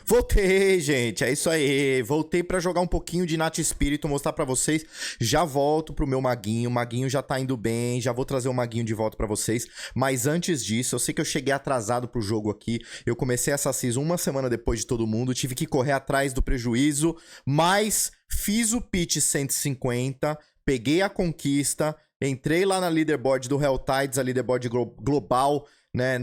Voltei, gente, é isso aí. Voltei pra jogar um pouquinho de Nat Espírito, mostrar pra vocês. Já volto pro meu maguinho. O maguinho já tá indo bem. Já vou trazer o maguinho de volta pra vocês. Mas antes disso, eu sei que eu cheguei atrasado pro jogo aqui. Eu comecei essa season uma semana depois de todo mundo. Tive que correr atrás do prejuízo. Mas fiz o pitch 150. Peguei a conquista. Entrei lá na leaderboard do Helltides, a leaderboard global, né,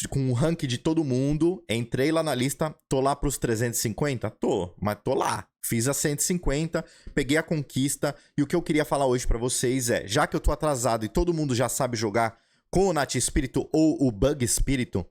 com o rank de todo mundo. Entrei lá na lista, tô lá pros 350? Tô, mas tô lá. Fiz a 150, peguei a conquista. E o que eu queria falar hoje pra vocês é, já que eu tô atrasado e todo mundo já sabe jogar com o Nat Espírito ou o Bug Espírito,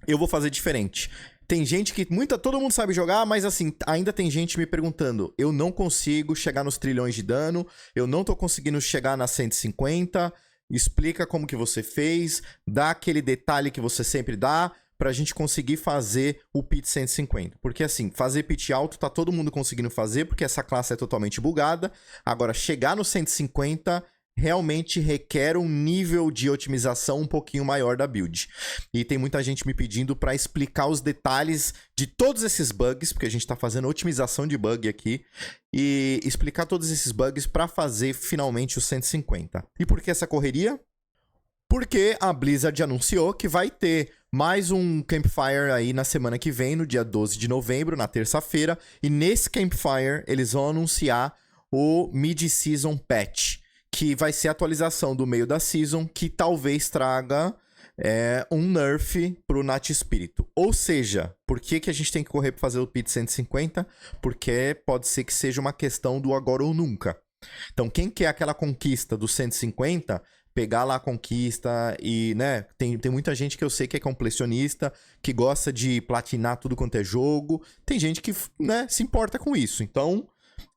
eu vou fazer diferente. Tem gente que... todo mundo sabe jogar, mas assim, ainda tem gente me perguntando. Eu não consigo chegar nos trilhões de dano, eu não tô conseguindo chegar nas 150. Explica como que você fez, dá aquele detalhe que você sempre dá, pra gente conseguir fazer o pitch 150. Porque assim, fazer pitch alto tá todo mundo conseguindo fazer, porque essa classe é totalmente bugada. Agora, chegar no 150... realmente requer um nível de otimização um pouquinho maior da build. E tem muita gente me pedindo para explicar os detalhes de todos esses bugs, porque a gente está fazendo otimização de bug aqui, e explicar todos esses bugs para fazer finalmente o 150. E por que essa correria? Porque a Blizzard anunciou que vai ter mais um Campfire aí na semana que vem, no dia 12 de novembro, na terça-feira, e nesse Campfire eles vão anunciar o Mid-Season Patch, que vai ser a atualização do meio da season, que talvez traga um nerf pro Nat Espírito. Ou seja, por que a gente tem que correr para fazer o pitch 150? Porque pode ser que seja uma questão do agora ou nunca. Então, quem quer aquela conquista do 150, pegar lá a conquista e, né, tem muita gente que eu sei que é completionista, que gosta de platinar tudo quanto é jogo. Tem gente que, né, se importa com isso. Então,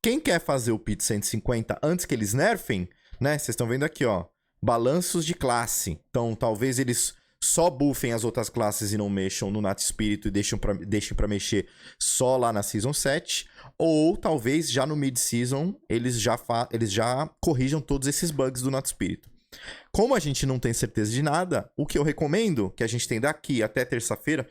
quem quer fazer o pitch 150 antes que eles nerfem, né? Vocês estão vendo aqui, ó, balanços de classe. Então, talvez eles só buffem as outras classes e não mexam no Nat Espírito e deixem pra mexer só lá na Season 7. Ou, talvez, já no Mid-Season, eles já corrijam todos esses bugs do Nat Espírito. Como a gente não tem certeza de nada, o que eu recomendo, que a gente tem daqui até terça-feira,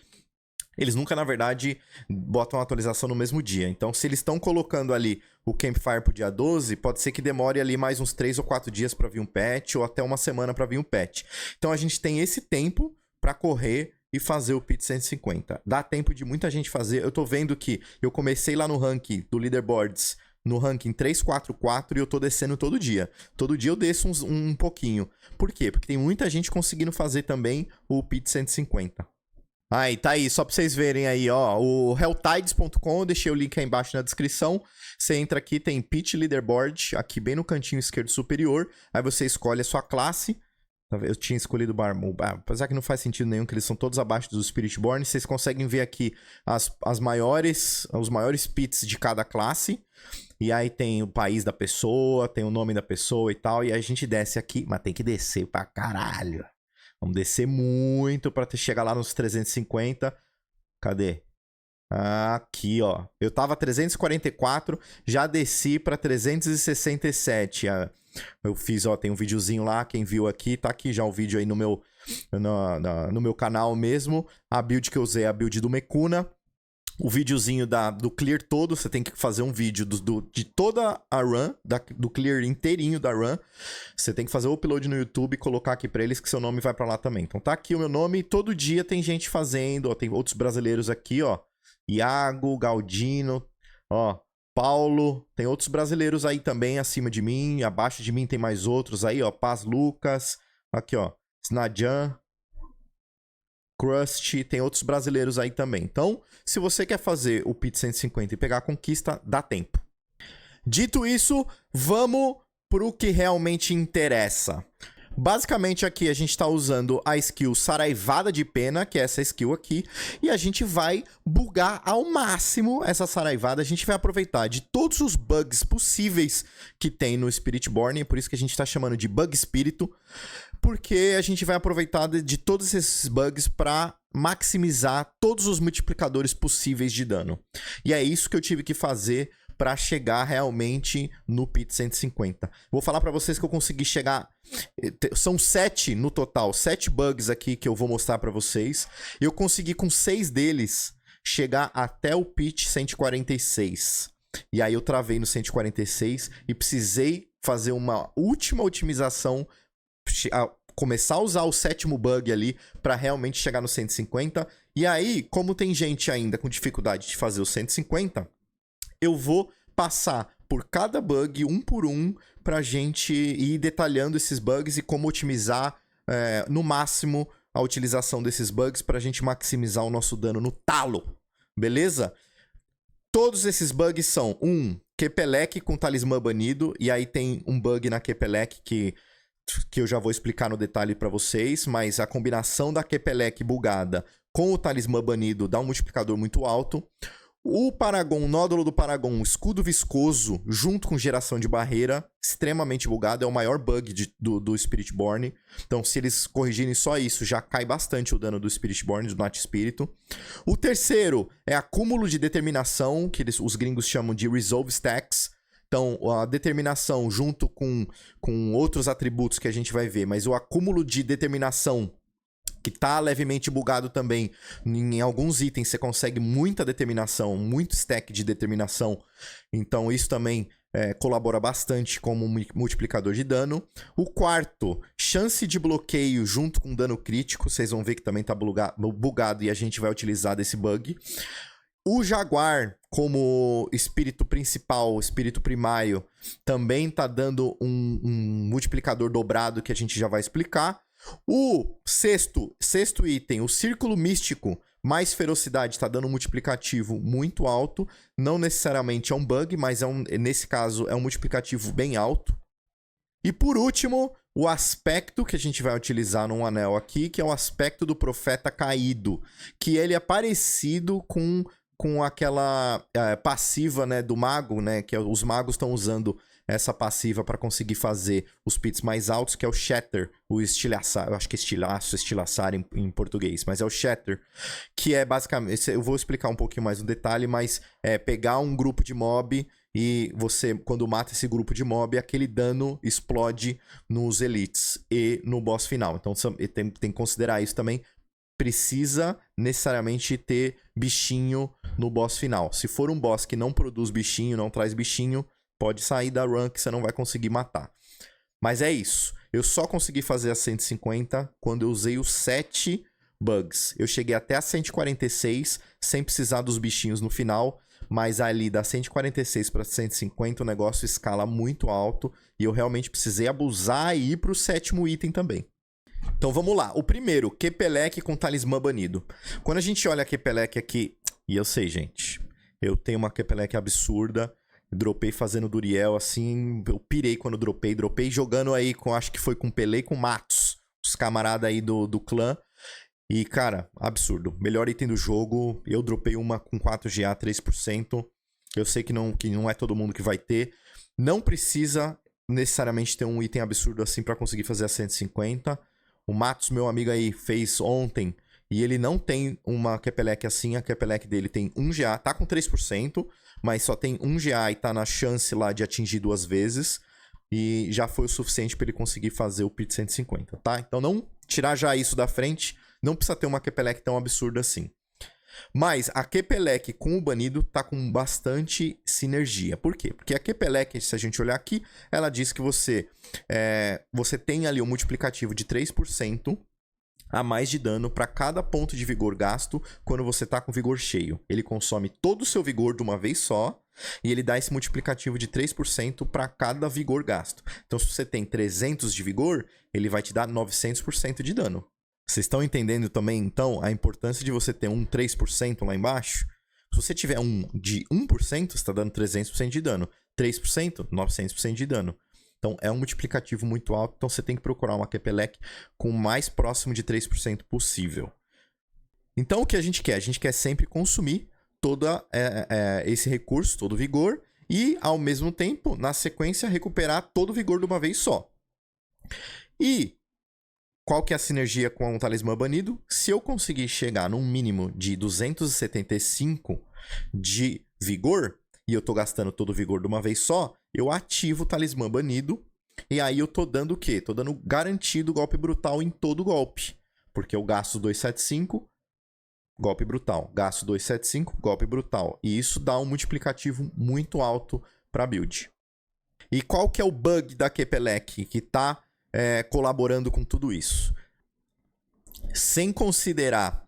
eles nunca, na verdade, botam a atualização no mesmo dia. Então, se eles estão colocando ali o Campfire pro dia 12, pode ser que demore ali mais uns 3 ou 4 dias para vir um patch, ou até uma semana para vir um patch. Então, a gente tem esse tempo para correr e fazer o pitch 150. Dá tempo de muita gente fazer. Eu tô vendo que eu comecei lá no ranking do Leaderboards, no ranking 344, e eu tô descendo todo dia. Todo dia eu desço um pouquinho. Por quê? Porque tem muita gente conseguindo fazer também o pitch 150. Aí, tá aí, só pra vocês verem aí, ó, o helltides.com, eu deixei o link aí embaixo na descrição. Você entra aqui, tem Pitch Leaderboard, aqui bem no cantinho esquerdo superior, aí você escolhe a sua classe. Eu tinha escolhido o Barman, apesar que não faz sentido nenhum, que eles são todos abaixo dos Spiritborn. Vocês conseguem ver aqui os maiores pits de cada classe. E aí tem o país da pessoa, tem o nome da pessoa e tal, e aí a gente desce aqui, mas tem que descer pra caralho. Vamos descer muito pra chegar lá nos 350. Cadê? Aqui, ó. Eu tava 344, já desci pra 367. Eu fiz, ó, tem um videozinho lá, quem viu aqui, tá aqui já o vídeo aí no meu canal mesmo. A build que eu usei é a build do Mekuna. O videozinho do clear todo, você tem que fazer um vídeo de toda a run, do clear inteirinho da run. Você tem que fazer o upload no YouTube e colocar aqui pra eles que seu nome vai pra lá também. Então tá aqui o meu nome, todo dia tem gente fazendo, ó, tem outros brasileiros aqui, ó. Iago, Galdino, ó, Paulo, tem outros brasileiros aí também acima de mim, abaixo de mim tem mais outros aí, ó, Paz Lucas, aqui, ó, Snadjan, Crust, tem outros brasileiros aí também. Então, se você quer fazer o pitch 150 e pegar a conquista, dá tempo. Dito isso, vamos pro que realmente interessa. Basicamente aqui a gente está usando a skill Saraivada de Pena, que é essa skill aqui, e a gente vai bugar ao máximo essa Saraivada. A gente vai aproveitar de todos os bugs possíveis que tem no Spiritborn, é por isso que a gente está chamando de Bug Espírito, porque a gente vai aproveitar de todos esses bugs para maximizar todos os multiplicadores possíveis de dano. E é isso que eu tive que fazer para chegar realmente no Pit 150. Vou falar para vocês que eu consegui chegar... São 7 no total, 7 bugs aqui que eu vou mostrar para vocês. Eu consegui com 6 deles chegar até o pitch 146. E aí eu travei no 146 e precisei fazer uma última otimização, começar a usar o 7º bug ali para realmente chegar no 150. E aí, como tem gente ainda com dificuldade de fazer o 150, eu vou passar por cada bug, um por um, pra gente ir detalhando esses bugs e como otimizar no máximo a utilização desses bugs pra gente maximizar o nosso dano no talo, beleza? Todos esses bugs são Kepelek com talismã banido, e aí tem um bug na Kepelek que eu já vou explicar no detalhe pra vocês, mas a combinação da Kepelek bugada com o talismã banido dá um multiplicador muito alto. O Paragon, nódulo do Paragon, escudo viscoso, junto com geração de barreira, extremamente bugado, é o maior bug do Spiritborn. Então, se eles corrigirem só isso, já cai bastante o dano do Spiritborn, do Nat Espírito. O terceiro é acúmulo de determinação, que os gringos chamam de Resolve Stacks. Então, a determinação junto com outros atributos que a gente vai ver, mas o acúmulo de determinação, que tá levemente bugado também. Em alguns itens você consegue muita determinação, muito stack de determinação. Então isso também colabora bastante como um multiplicador de dano. O quarto, chance de bloqueio junto com dano crítico. Vocês vão ver que também tá bugado e a gente vai utilizar desse bug. O Jaguar, como espírito principal, espírito primário, também tá dando um multiplicador dobrado que a gente já vai explicar. O sexto item, o Círculo Místico, mais ferocidade, está dando um multiplicativo muito alto. Não necessariamente é um bug, mas nesse caso é um multiplicativo bem alto. E por último, o aspecto que a gente vai utilizar num anel aqui, que é o aspecto do Profeta Caído. Que ele é parecido com aquela passiva, né, do mago, né, que os magos estão usando essa passiva para conseguir fazer os pits mais altos, que é o Shatter, o estilhaçar, eu acho que é estilaçar em português, mas é o Shatter, que é basicamente, eu vou explicar um pouquinho mais no detalhe, mas é pegar um grupo de mob e você, quando mata esse grupo de mob, aquele dano explode nos elites e no boss final. Então tem que considerar isso também. Precisa necessariamente ter bichinho no boss final. Se for um boss que não produz bichinho, não traz bichinho, pode sair da run que você não vai conseguir matar. Mas é isso. Eu só consegui fazer a 150 quando eu usei os 7 bugs. Eu cheguei até a 146 sem precisar dos bichinhos no final. Mas ali da 146 para 150 o negócio escala muito alto. E eu realmente precisei abusar e ir pro 7º item também. Então vamos lá. O primeiro, Kepelek com talismã banido. Quando a gente olha a Kepelek aqui... E eu sei, gente. Eu tenho uma Kepelek absurda. Dropei fazendo Duriel, assim, eu pirei quando dropei jogando aí, acho que foi com Pelé e com Matos, os camaradas aí do clã, e cara, absurdo, melhor item do jogo, eu dropei uma com 4GA, 3%, eu sei que não é todo mundo que vai ter, não precisa necessariamente ter um item absurdo assim pra conseguir fazer a 150, o Matos, meu amigo aí, fez ontem, e ele não tem uma Kepelek assim, a Kepelek dele tem 1GA, tá com 3%, mas só tem 1GA e tá na chance lá de atingir 2 vezes. E já foi o suficiente para ele conseguir fazer o pit 150, tá? Então não tirar já isso da frente, não precisa ter uma Kepelek tão absurda assim. Mas a Kepelek com o banido tá com bastante sinergia. Por quê? Porque a Kepelek, se a gente olhar aqui, ela diz que você tem ali um multiplicativo de 3% a mais de dano para cada ponto de vigor gasto quando você tá com vigor cheio. Ele consome todo o seu vigor de uma vez só e ele dá esse multiplicativo de 3% para cada vigor gasto. Então, se você tem 300 de vigor, ele vai te dar 900% de dano. Vocês estão entendendo também, então, a importância de você ter um 3% lá embaixo? Se você tiver um de 1%, você está dando 300% de dano. 3%, 900% de dano. Então, é um multiplicativo muito alto. Então, você tem que procurar uma Kepelek com o mais próximo de 3% possível. Então, o que a gente quer? A gente quer sempre consumir todo esse recurso, todo o vigor. E, ao mesmo tempo, na sequência, recuperar todo o vigor de uma vez só. E qual que é a sinergia com o talismã banido? Se eu conseguir chegar num mínimo de 275 de vigor... e eu tô gastando todo o vigor de uma vez só, eu ativo o talismã banido, e aí eu tô dando o quê? Tô dando garantido golpe brutal em todo golpe, porque eu gasto 275, golpe brutal. Gasto 275, golpe brutal. E isso dá um multiplicativo muito alto para build. E qual que é o bug da Kepelek que está colaborando com tudo isso? Sem considerar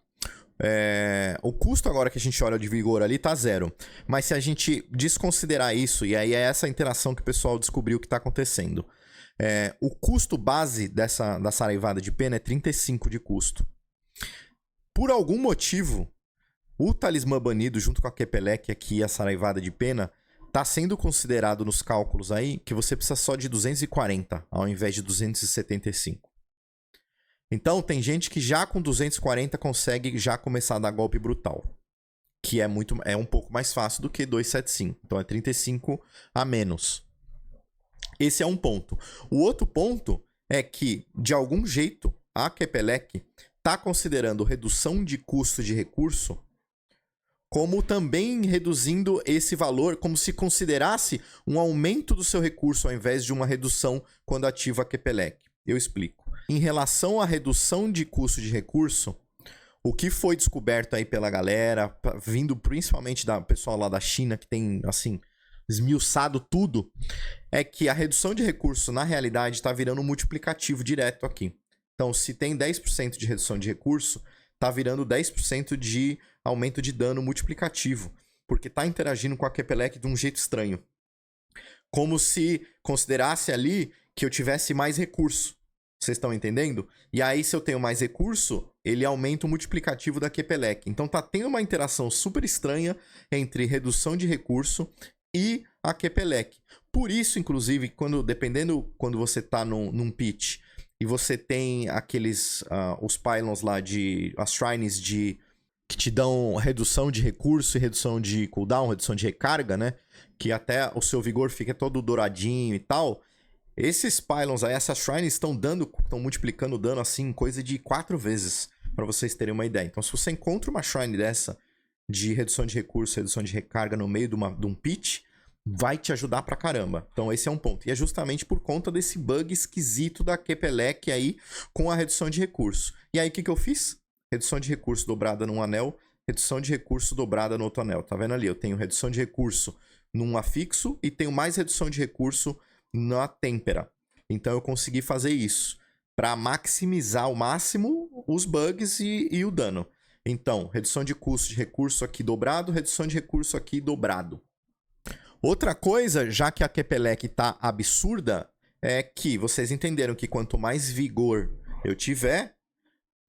o custo agora que a gente olha de vigor ali tá 0. Mas se a gente desconsiderar isso, e aí é essa interação que o pessoal descobriu que está acontecendo. O custo base da saraivada de pena é 35 de custo. Por algum motivo, o talismã banido junto com a Kepelek aqui e a saraivada de pena tá sendo considerado nos cálculos aí que você precisa só de 240 ao invés de 275. Então, tem gente que já com 240 consegue já começar a dar golpe brutal. Que é um pouco mais fácil do que 275. Então, é 35 a menos. Esse é um ponto. O outro ponto é que, de algum jeito, a Kepelek está considerando redução de custo de recurso como também reduzindo esse valor, como se considerasse um aumento do seu recurso ao invés de uma redução quando ativa a Kepelek. Eu explico. Em relação à redução de custo de recurso, o que foi descoberto aí pela galera, vindo principalmente da pessoal lá da China, que tem, assim, esmiuçado tudo, é que a redução de recurso, na realidade, está virando um multiplicativo direto aqui. Então, se tem 10% de redução de recurso, está virando 10% de aumento de dano multiplicativo, porque está interagindo com a Kepelek de um jeito estranho. Como se considerasse ali que eu tivesse mais recurso. Vocês estão entendendo? E aí, se eu tenho mais recurso, ele aumenta o multiplicativo da Kepelek. Então, tá tendo uma interação super estranha entre redução de recurso e a Kepelek. Por isso, inclusive, dependendo quando você tá num pitch e você tem aqueles, os pylons lá, as shrines que te dão redução de recurso e redução de cooldown, redução de recarga, né? Que até o seu vigor fica todo douradinho e tal. Esses pylons aí, essas shrines estão multiplicando o dano assim, coisa de 4 vezes, para vocês terem uma ideia. Então, se você encontra uma shrine dessa de redução de recurso, redução de recarga no meio de um pitch, vai te ajudar pra caramba. Então, esse é um ponto. E é justamente por conta desse bug esquisito da Kepelek aí com a redução de recurso. E aí, o que eu fiz? Redução de recurso dobrada num anel, redução de recurso dobrada no outro anel. Tá vendo ali? Eu tenho redução de recurso num afixo e tenho mais redução de recurso na têmpera. Então eu consegui fazer isso para maximizar ao máximo os bugs e o dano. Então, redução de custo de recurso aqui dobrado, redução de recurso aqui dobrado. Outra coisa, já que a Kepelek tá absurda, é que vocês entenderam que quanto mais vigor eu tiver,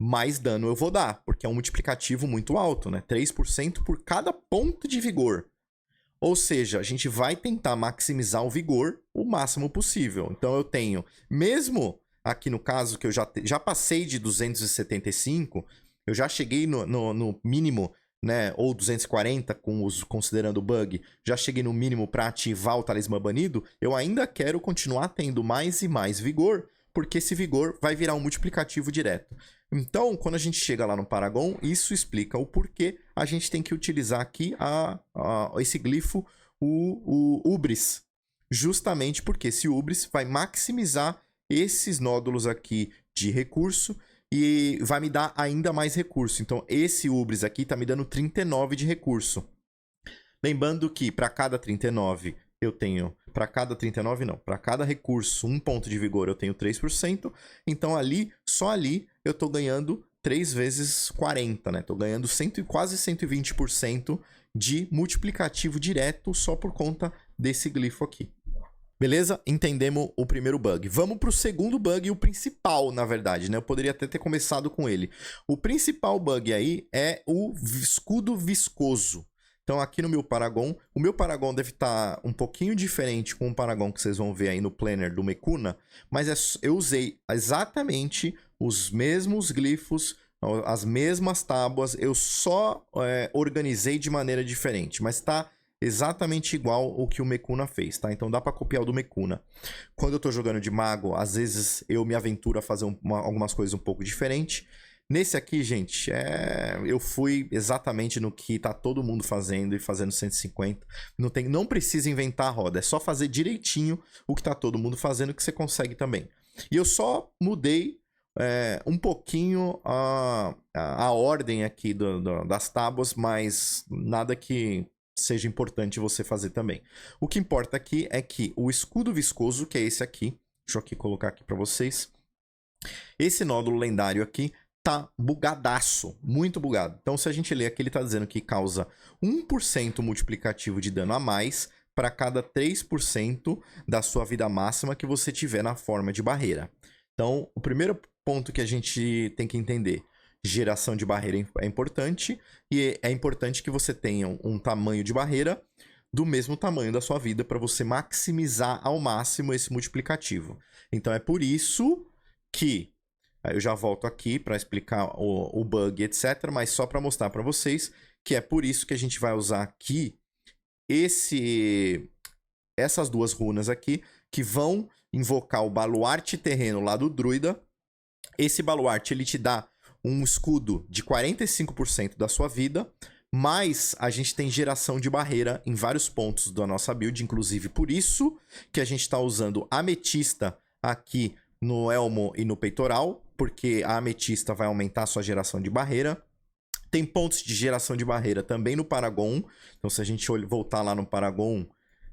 mais dano eu vou dar, porque é um multiplicativo muito alto, né? 3% por cada ponto de vigor. Ou seja, a gente vai tentar maximizar o vigor o máximo possível. Então eu tenho, mesmo aqui no caso que eu já passei de 275, eu já cheguei no mínimo, né, ou 240, considerando o bug, já cheguei no mínimo para ativar o talismã banido, eu ainda quero continuar tendo mais e mais vigor, porque esse vigor vai virar um multiplicativo direto. Então, quando a gente chega lá no Paragon, isso explica o porquê a gente tem que utilizar aqui esse glifo, o Ubris. Justamente porque esse Ubris vai maximizar esses nódulos aqui de recurso e vai me dar ainda mais recurso. Então, esse Ubris aqui está me dando 39 de recurso. Lembrando que para cada 39 eu tenho... Para cada 39 não, para cada recurso, 1 ponto de vigor eu tenho 3%. Então só ali eu tô ganhando 3 vezes 40, né? Tô ganhando quase 120% de multiplicativo direto só por conta desse glifo aqui. Beleza? Entendemos o primeiro bug. Vamos para o segundo bug, o principal, na verdade, né? Eu poderia até ter começado com ele. O principal bug aí é o escudo viscoso. Então, aqui no meu Paragon, o meu Paragon deve estar um pouquinho diferente com o Paragon que vocês vão ver aí no planner do Mekuna, mas eu usei exatamente os mesmos glifos, as mesmas tábuas, eu só organizei de maneira diferente, mas está exatamente igual o que o Mekuna fez, tá? Então dá para copiar o do Mekuna. Quando eu tô jogando de mago, às vezes eu me aventuro a fazer algumas coisas um pouco diferentes. Nesse aqui, gente, eu fui exatamente no que tá todo mundo fazendo e fazendo 150. Não precisa inventar a roda, é só fazer direitinho o que tá todo mundo fazendo que você consegue também. E eu só mudei um pouquinho a ordem aqui das tábuas, mas nada que seja importante você fazer também. O que importa aqui é que o escudo viscoso, que é esse aqui, deixa eu aqui colocar aqui para vocês, esse nódulo lendário aqui tá bugadaço, muito bugado. Então, se a gente ler aqui, ele tá dizendo que causa 1% multiplicativo de dano a mais para cada 3% da sua vida máxima que você tiver na forma de barreira. Então, o primeiro ponto que a gente tem que entender, geração de barreira é importante, e é importante que você tenha um tamanho de barreira do mesmo tamanho da sua vida para você maximizar ao máximo esse multiplicativo. Então, é por isso que eu já volto aqui para explicar o bug, etc. Mas só para mostrar para vocês que é por isso que a gente vai usar aqui essas duas runas aqui, que vão invocar o baluarte terreno lá do druida. Esse baluarte, ele te dá um escudo de 45% da sua vida, mas a gente tem geração de barreira em vários pontos da nossa build, inclusive por isso que a gente está usando ametista aqui no elmo e no peitoral, porque a ametista vai aumentar a sua geração de barreira. Tem pontos de geração de barreira também no Paragon. Então, se a gente voltar lá no Paragon,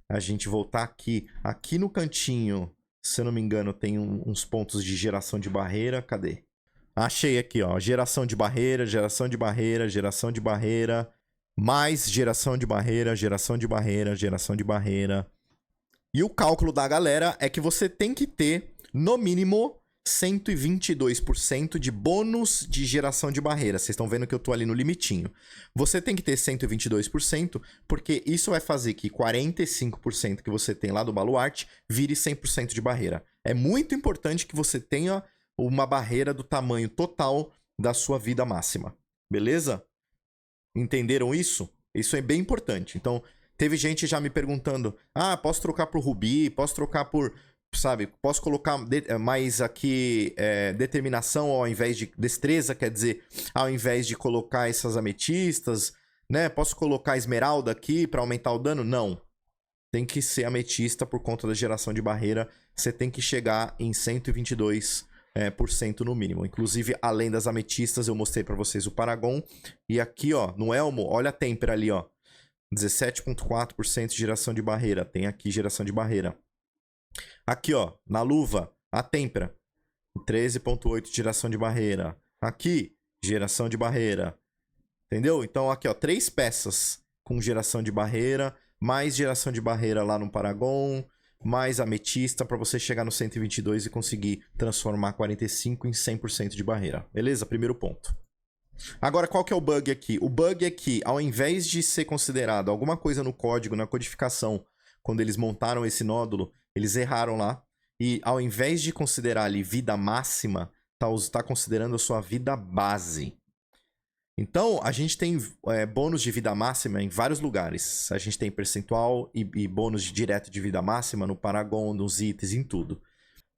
a gente voltar aqui no cantinho, se eu não me engano, tem uns pontos de geração de barreira. Cadê? Achei aqui, ó. Geração de barreira, geração de barreira, geração de barreira, mais geração de barreira, geração de barreira, geração de barreira. E o cálculo da galera é que você tem que ter, no mínimo, 122% de bônus de geração de barreira. Vocês estão vendo que eu tô ali no limitinho. Você tem que ter 122%, porque isso vai fazer que 45% que você tem lá do baluarte vire 100% de barreira. É muito importante que você tenha uma barreira do tamanho total da sua vida máxima. Beleza? Entenderam isso? Isso é bem importante. Então, teve gente já me perguntando: posso trocar por rubi? Posso trocar por... Sabe, posso colocar mais aqui determinação ao invés de destreza, quer dizer, ao invés de colocar essas ametistas, né? Posso colocar esmeralda aqui para aumentar o dano? Não. Tem que ser ametista por conta da geração de barreira. Você tem que chegar em 122% no mínimo. Inclusive, além das ametistas, eu mostrei para vocês o Paragon. E aqui, ó, no elmo, olha a têmpera ali, ó. 17,4% de geração de barreira. Tem aqui geração de barreira. Aqui, ó, na luva, a têmpera, 13,8 de geração de barreira. Aqui, geração de barreira. Entendeu? Então, aqui, ó, 3 peças com geração de barreira, mais geração de barreira lá no Paragon, mais ametista para você chegar no 122 e conseguir transformar 45 em 100% de barreira. Beleza? Primeiro ponto. Agora, qual que é o bug aqui? O bug é que, ao invés de ser considerado alguma coisa no código, na codificação, quando eles montaram esse nódulo, eles erraram lá. E ao invés de considerar ali vida máxima, tá considerando a sua vida base. Então, a gente tem bônus de vida máxima em vários lugares. A gente tem percentual e bônus direto de vida máxima no Paragon, nos itens, em tudo.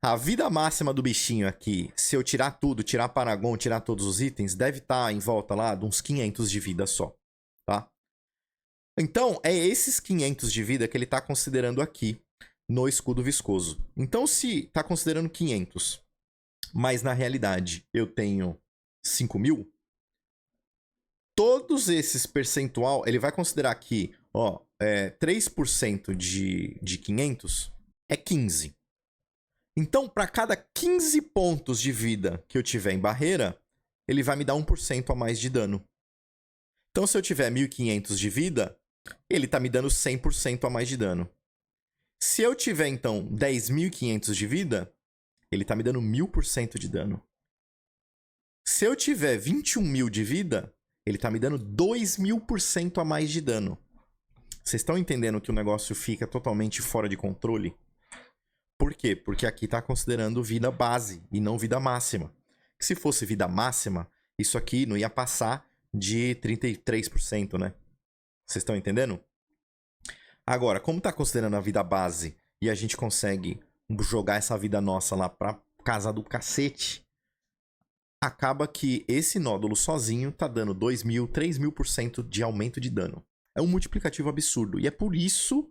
A vida máxima do bichinho aqui, se eu tirar tudo, tirar Paragon, tirar todos os itens, deve estar em volta lá de uns 500 de vida só, tá? Então, é esses 500 de vida que ele está considerando aqui no escudo viscoso. Então, se está considerando 500, mas na realidade eu tenho 5.000, todos esses percentual, ele vai considerar aqui, ó, 3% de 500 é 15. Então, para cada 15 pontos de vida que eu tiver em barreira, ele vai me dar 1% a mais de dano. Então, se eu tiver 1.500 de vida, ele está me dando 100% a mais de dano. Se eu tiver, então, 10.500 de vida, ele está me dando 1.000% de dano. Se eu tiver 21.000 de vida, ele está me dando 2.000% a mais de dano. Vocês estão entendendo que o negócio fica totalmente fora de controle? Por quê? Porque aqui está considerando vida base e não vida máxima. Se fosse vida máxima, isso aqui não ia passar de 33%, né? Vocês estão entendendo? Agora, como está considerando a vida base e a gente consegue jogar essa vida nossa lá pra casa do cacete, acaba que esse nódulo sozinho tá dando 2.000, 3.000% de aumento de dano. É um multiplicativo absurdo. E é por isso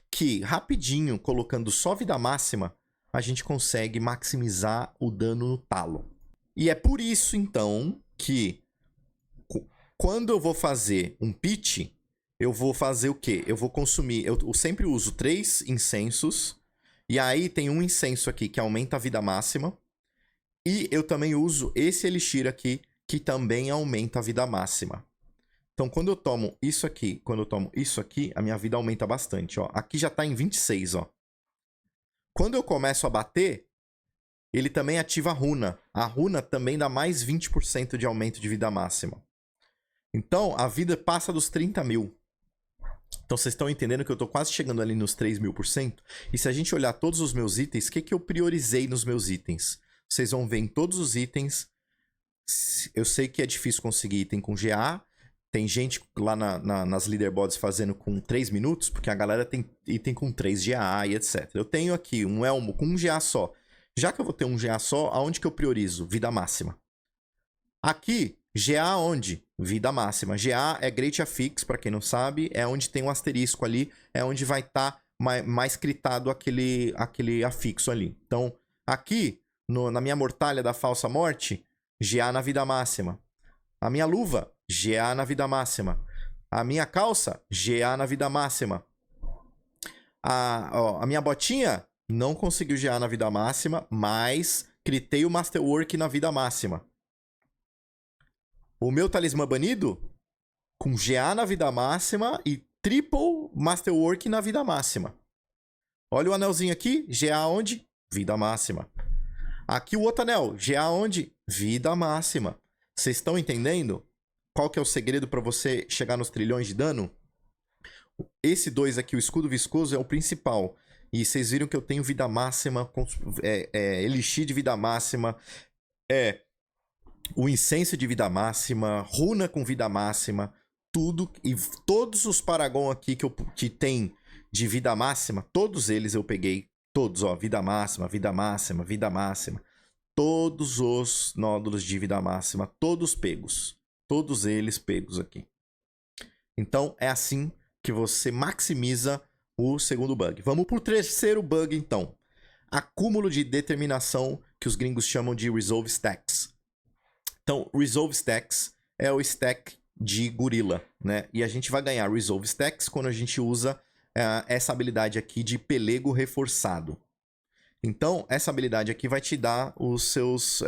que, rapidinho, colocando só vida máxima, a gente consegue maximizar o dano no talo. E é por isso, então, que quando eu vou fazer um pitch, eu vou fazer o quê? Eu vou consumir... Eu sempre uso 3 incensos. E aí tem um incenso aqui que aumenta a vida máxima. E eu também uso esse elixir aqui, que também aumenta a vida máxima. Então, quando eu tomo isso aqui, quando eu tomo isso aqui, a minha vida aumenta bastante, ó. Aqui já tá em 26, ó. Quando eu começo a bater, ele também ativa a runa. A runa também dá mais 20% de aumento de vida máxima. Então, a vida passa dos 30 mil. Então, vocês estão entendendo que eu tô quase chegando ali nos 3.000%? E se a gente olhar todos os meus itens, o que eu priorizei nos meus itens? Vocês vão ver em todos os itens. Eu sei que é difícil conseguir item com GA. Tem gente lá nas leaderboards fazendo com 3 minutos, porque a galera tem item com 3 GA e etc. Eu tenho aqui um elmo com 1 GA só. Já que eu vou ter um GA só, aonde que eu priorizo? Vida máxima. Aqui, GA onde? Vida máxima. GA é Great Affix, para quem não sabe, é onde tem um asterisco ali, é onde vai estar mais critado aquele afixo ali. Então, aqui, na minha mortalha da falsa morte, GA na vida máxima. A minha luva, GA na vida máxima. A minha calça, GA na vida máxima. A minha botinha não conseguiu GA na vida máxima, mas critei o Masterwork na vida máxima. O meu talismã banido, com GA na vida máxima e triple Masterwork na vida máxima. Olha o anelzinho aqui, GA onde? Vida máxima. Aqui o outro anel, GA onde? Vida máxima. Vocês estão entendendo? Qual que é o segredo para você chegar nos trilhões de dano? Esse 2 aqui, o escudo viscoso, é o principal. E vocês viram que eu tenho vida máxima, elixir de vida máxima, o incenso de vida máxima, runa com vida máxima, tudo. E todos os Paragon aqui que tem de vida máxima, todos eles eu peguei. Todos, ó, vida máxima, vida máxima, vida máxima. Todos os nódulos de vida máxima, todos pegos. Todos eles pegos aqui. Então, é assim que você maximiza o segundo bug. Vamos pro terceiro bug, então. Acúmulo de determinação, que os gringos chamam de Resolve Stacks. Então, Resolve Stacks é o stack de gorila, né? E a gente vai ganhar Resolve Stacks quando a gente usa essa habilidade aqui de pelego reforçado. Então, essa habilidade aqui vai te dar os seus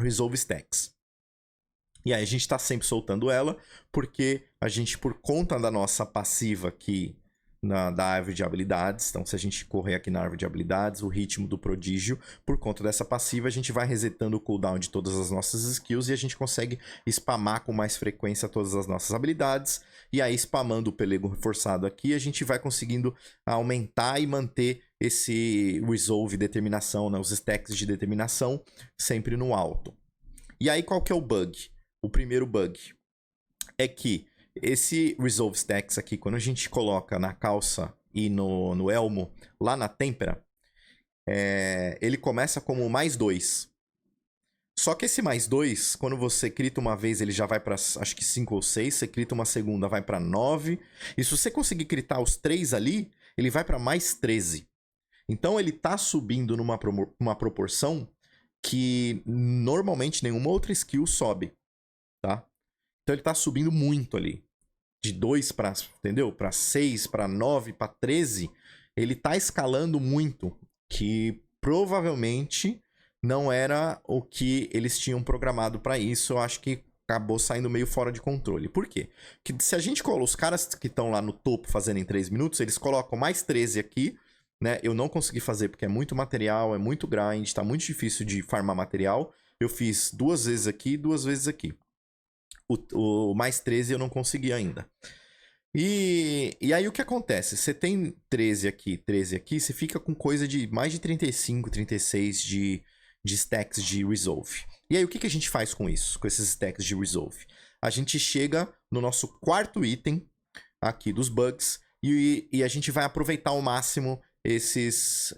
Resolve Stacks. E aí a gente está sempre soltando ela, porque a gente, por conta da nossa passiva aqui da árvore de habilidades, então se a gente correr aqui na árvore de habilidades, o ritmo do prodígio, por conta dessa passiva, a gente vai resetando o cooldown de todas as nossas skills e a gente consegue spamar com mais frequência todas as nossas habilidades. E aí, spamando o pelego reforçado aqui, a gente vai conseguindo aumentar e manter esse resolve determinação, né, os stacks de determinação, sempre no alto. E aí, qual que é o bug? O primeiro bug é que esse Resolve Stacks aqui, quando a gente coloca na calça e no elmo, lá na têmpera, ele começa como mais 2. Só que esse mais 2, quando você crita uma vez, ele já vai para acho que 5 ou 6. Você crita uma segunda, vai para 9. E se você conseguir critar os 3 ali, ele vai para mais 13. Então ele tá subindo numa proporção que normalmente nenhuma outra skill sobe. Tá? Então ele tá subindo muito ali. De 2 para, entendeu? Para 6, para 9, para 13. Ele tá escalando muito. Que provavelmente não era o que eles tinham programado para isso. Eu acho que acabou saindo meio fora de controle. Por quê? Porque se a gente coloca os caras que estão lá no topo fazendo em 3 minutos, eles colocam mais 13 aqui, né? Eu não consegui fazer porque é muito material, é muito grind, tá muito difícil de farmar material. Eu fiz 2 vezes aqui e 2 vezes aqui. O mais 13 eu não consegui ainda. E aí o que acontece? Você tem 13 aqui, você fica com coisa de mais de 35, 36 de stacks de Resolve. E aí o que a gente faz com isso? Com esses stacks de Resolve? A gente chega no nosso quarto item aqui dos bugs e a gente vai aproveitar ao máximo esses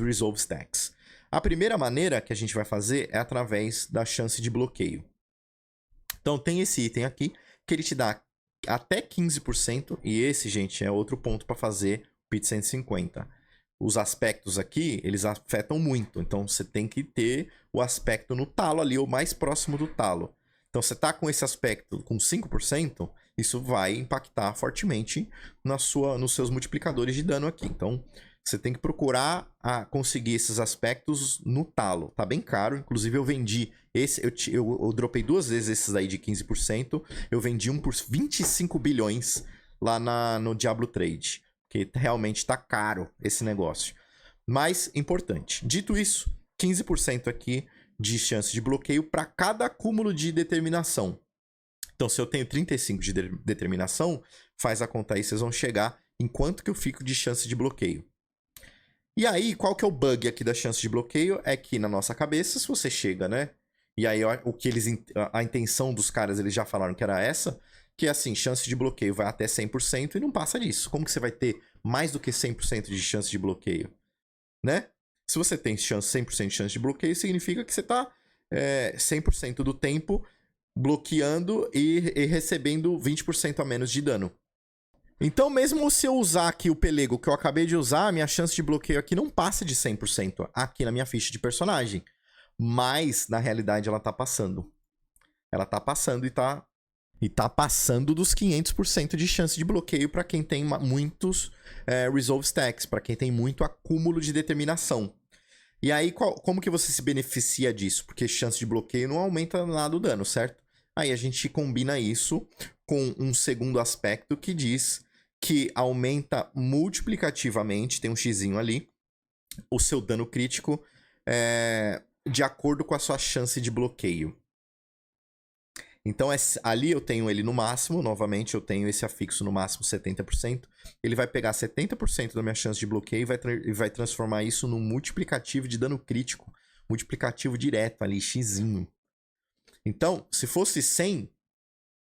Resolve Stacks. A primeira maneira que a gente vai fazer é através da chance de bloqueio. Então tem esse item aqui que ele te dá até 15%. E esse, gente, é outro ponto para fazer o PIT 150. os aspectos aqui, eles afetam muito. Então, você tem que ter o aspecto no talo ali, o mais próximo do talo. Então, você tá com esse aspecto com 5%, isso vai impactar fortemente nos seus multiplicadores de dano aqui. Então, você tem que procurar conseguir esses aspectos no talo. Tá bem caro. Inclusive, eu vendi esse. Eu dropei 2 vezes esses aí de 15%. Eu vendi um por 25 bilhões lá no Diablo Trade. Porque realmente tá caro esse negócio. Mas, importante. Dito isso, 15% aqui de chance de bloqueio para cada acúmulo de determinação. Então, se eu tenho 35 de determinação, faz a conta aí, vocês vão chegar em quanto que eu fico de chance de bloqueio. E aí, qual que é o bug aqui da chance de bloqueio? É que na nossa cabeça, se você chega, né? E aí, o que a intenção dos caras, eles já falaram que era essa, que é assim, chance de bloqueio vai até 100% e não passa disso. Como que você vai ter mais do que 100% de chance de bloqueio? Né? Se você tem 100% de chance de bloqueio, significa que você tá 100% do tempo bloqueando e recebendo 20% a menos de dano. Então, mesmo se eu usar aqui o pelego que eu acabei de usar, minha chance de bloqueio aqui não passa de 100% aqui na minha ficha de personagem. Mas, na realidade, ela tá passando. Ela tá passando e tá passando dos 500% de chance de bloqueio para quem tem muitos Resolve Stacks, para quem tem muito acúmulo de determinação. E aí, como que você se beneficia disso? Porque chance de bloqueio não aumenta nada o dano, certo? Aí a gente combina isso com um segundo aspecto que diz que aumenta multiplicativamente, tem um xizinho ali, o seu dano crítico de acordo com a sua chance de bloqueio. Então, ali eu tenho ele no máximo, novamente eu tenho esse afixo no máximo 70%. Ele vai pegar 70% da minha chance de bloqueio e vai transformar isso num multiplicativo de dano crítico. Multiplicativo direto ali, xzinho. Então, se fosse 100,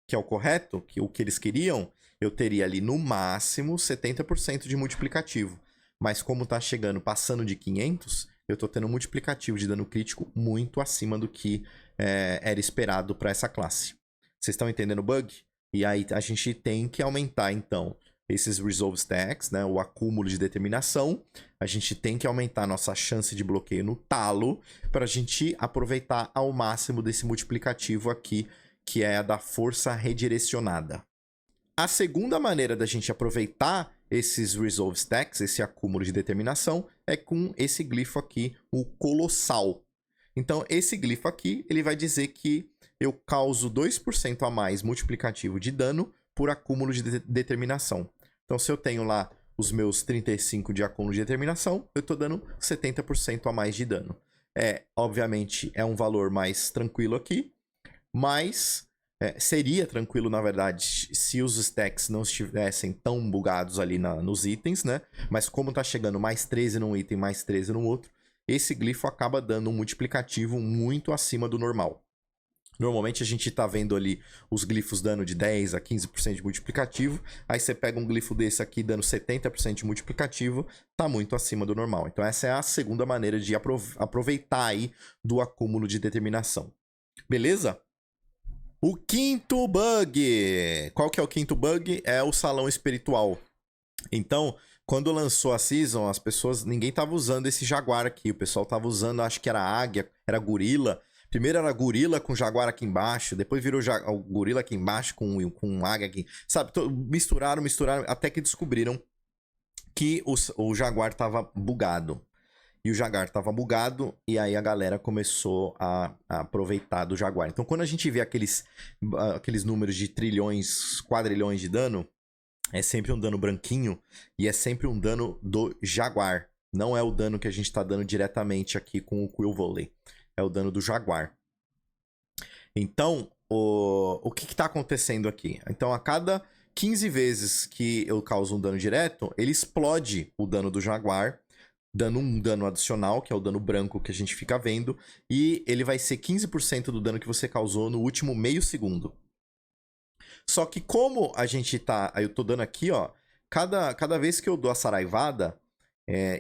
que é o correto, o que eles queriam, eu teria ali no máximo 70% de multiplicativo. Mas como tá chegando, passando de 500, eu tô tendo um multiplicativo de dano crítico muito acima do que era esperado para essa classe. Vocês estão entendendo o bug? E aí a gente tem que aumentar, então, esses Resolve Stacks, né, o acúmulo de determinação. A gente tem que aumentar a nossa chance de bloqueio no talo para a gente aproveitar ao máximo desse multiplicativo aqui, que é a da força redirecionada. A segunda maneira da gente aproveitar esses Resolve Stacks, esse acúmulo de determinação, é com esse glifo aqui, o Colossal. Então, esse glifo aqui, ele vai dizer que eu causo 2% a mais multiplicativo de dano por acúmulo de determinação. Então, se eu tenho lá os meus 35 de acúmulo de determinação, eu estou dando 70% a mais de dano. Obviamente, é um valor mais tranquilo aqui, mas seria tranquilo, na verdade, se os stacks não estivessem tão bugados ali nos itens, né? Mas como tá chegando mais 13 num item, mais 13 no outro, esse glifo acaba dando um multiplicativo muito acima do normal. Normalmente a gente tá vendo ali os glifos dando de 10 a 15% de multiplicativo. Aí você pega um glifo desse aqui dando 70% de multiplicativo, tá muito acima do normal. Então essa é a segunda maneira de aproveitar aí do acúmulo de determinação. Beleza? O quinto bug. Qual que é o quinto bug? É o salão espiritual. Então, quando lançou a Season, as pessoas... Ninguém tava usando esse jaguar aqui. O pessoal tava usando, acho que era águia, era gorila. Primeiro era gorila com jaguar aqui embaixo. Depois virou o gorila aqui embaixo com águia aqui. Sabe, misturaram, até que descobriram que o jaguar tava bugado. E o jaguar tava bugado, e aí a galera começou a aproveitar do jaguar. Então, quando a gente vê aqueles números de trilhões, quadrilhões de dano, é sempre um dano branquinho, e é sempre um dano do jaguar. Não é o dano que a gente tá dando diretamente aqui com o Quill Volley. É o dano do jaguar. Então, o que tá acontecendo aqui? Então, a cada 15 vezes que eu causo um dano direto, ele explode o dano do jaguar, dando um dano adicional, que é o dano branco que a gente fica vendo, e ele vai ser 15% do dano que você causou no último meio segundo. Só que como a gente tá... Aí eu tô dando aqui, ó, cada vez que eu dou a saraivada,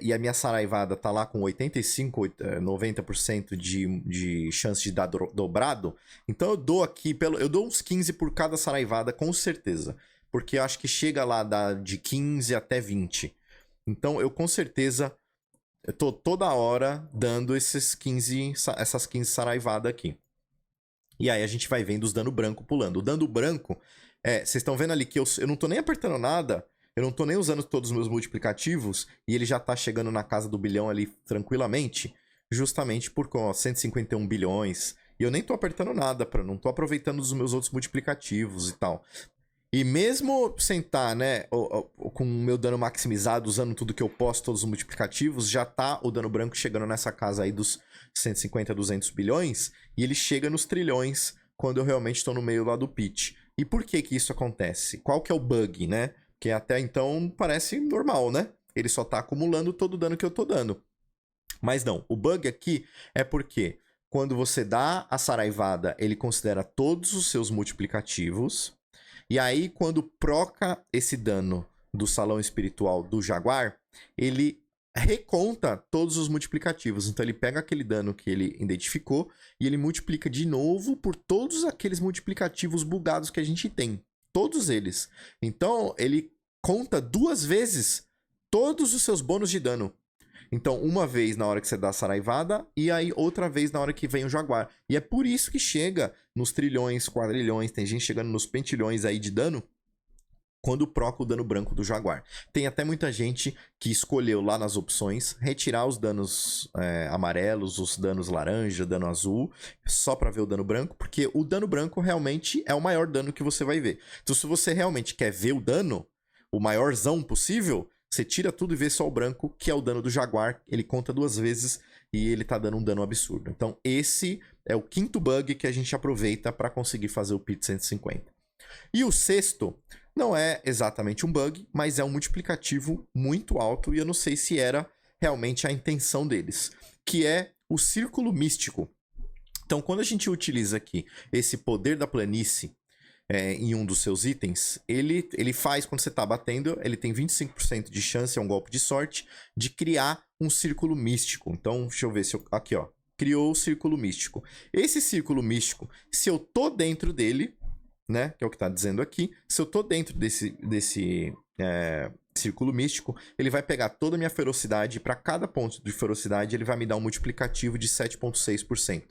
e a minha saraivada tá lá com 85, 90% de chance de dar dobrado, então eu dou aqui, eu dou uns 15 por cada saraivada, com certeza. Porque eu acho que chega lá de 15 até 20. Então eu com certeza eu tô toda hora dando essas 15 saraivadas aqui. E aí a gente vai vendo os dano branco pulando. O dano branco, vocês estão vendo ali que eu não tô nem apertando nada, eu não tô nem usando todos os meus multiplicativos, e ele já tá chegando na casa do bilhão ali tranquilamente, justamente por 151 bilhões. E eu nem tô apertando nada, não tô aproveitando os meus outros multiplicativos e tal. E mesmo sem estar, né, com o meu dano maximizado, usando tudo que eu posso, todos os multiplicativos, já tá o dano branco chegando nessa casa aí dos 150, 200 bilhões, e ele chega nos trilhões quando eu realmente estou no meio lá do pitch. E por que que isso acontece? Qual que é o bug, né? Que até então parece normal, né? Ele só tá acumulando todo o dano que eu tô dando. Mas não, o bug aqui é porque quando você dá a saraivada, ele considera todos os seus multiplicativos. E aí, quando proca esse dano do salão espiritual do Jaguar, ele reconta todos os multiplicativos. Então, ele pega aquele dano que ele identificou e ele multiplica de novo por todos aqueles multiplicativos bugados que a gente tem. Todos eles. Então, ele conta 2 vezes todos os seus bônus de dano. Então, uma vez na hora que você dá a saraivada, e aí outra vez na hora que vem o Jaguar. E é por isso que chega nos trilhões, quadrilhões, tem gente chegando nos pentilhões aí de dano, quando proca o dano branco do Jaguar. Tem até muita gente que escolheu lá nas opções retirar os danos amarelos, os danos laranja, dano azul, só pra ver o dano branco, porque o dano branco realmente é o maior dano que você vai ver. Então, se você realmente quer ver o dano, o maiorzão possível, você tira tudo e vê só o branco, que é o dano do Jaguar. Ele conta 2 vezes e ele tá dando um dano absurdo. Então, esse é o 5º bug que a gente aproveita para conseguir fazer o Pit 150. E o 6º não é exatamente um bug, mas é um multiplicativo muito alto, e eu não sei se era realmente a intenção deles, que é o Círculo Místico. Então, quando a gente utiliza aqui esse poder da planície, em um dos seus itens, ele faz, quando você está batendo, ele tem 25% de chance, é um golpe de sorte, de criar um círculo místico. Então, deixa eu ver se eu... Aqui, ó. Criou o círculo místico. Esse círculo místico, se eu tô dentro dele, né, que é o que está dizendo aqui, se eu tô dentro desse círculo místico, ele vai pegar toda a minha ferocidade, para cada ponto de ferocidade, ele vai me dar um multiplicativo de 7,6%.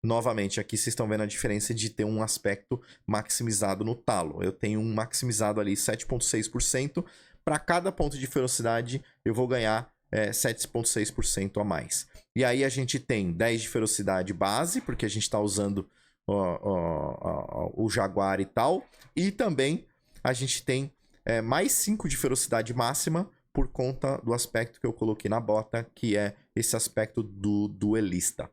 Novamente, aqui vocês estão vendo a diferença de ter um aspecto maximizado no talo. Eu tenho um maximizado ali 7,6%. Para cada ponto de ferocidade, eu vou ganhar 7,6% a mais. E aí a gente tem 10 de ferocidade base, porque a gente está usando o Jaguar e tal. E também a gente tem mais 5 de ferocidade máxima, por conta do aspecto que eu coloquei na bota, que é esse aspecto do duelista.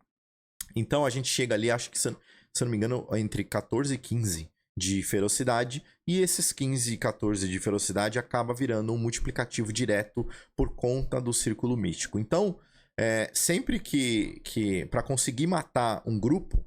Então a gente chega ali, acho que, se eu não me engano, entre 14 e 15 de ferocidade. E esses 15 e 14 de ferocidade acaba virando um multiplicativo direto por conta do círculo místico. Então, sempre que para conseguir matar um grupo,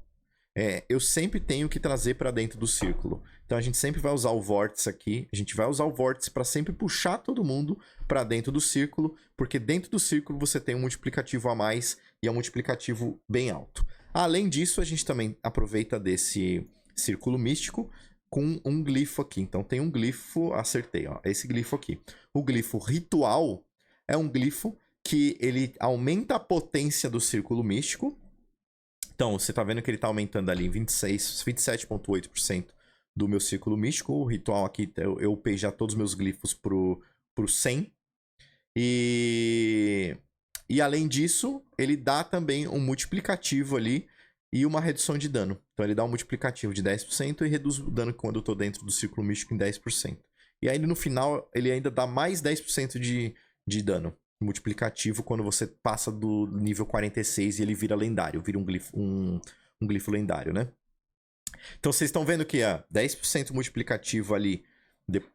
eu sempre tenho que trazer para dentro do círculo. Então a gente sempre vai usar o vórtice aqui. A gente vai usar o vórtice para sempre puxar todo mundo para dentro do círculo, porque dentro do círculo você tem um multiplicativo a mais e é um multiplicativo bem alto. Além disso, a gente também aproveita desse círculo místico com um glifo aqui. Então tem um glifo, acertei, ó, esse glifo aqui. O glifo ritual é um glifo que ele aumenta a potência do círculo místico. Então, você tá vendo que ele tá aumentando ali em 27,8% do meu círculo místico. O ritual aqui, eu upei já todos os meus glifos pro 100. E além disso, ele dá também um multiplicativo ali e uma redução de dano. Então, ele dá um multiplicativo de 10% e reduz o dano quando eu tô dentro do círculo místico em 10%. E aí, no final, ele ainda dá mais 10% de dano multiplicativo quando você passa do nível 46 e ele vira lendário, vira um glifo lendário, né? Então vocês estão vendo que 10% multiplicativo ali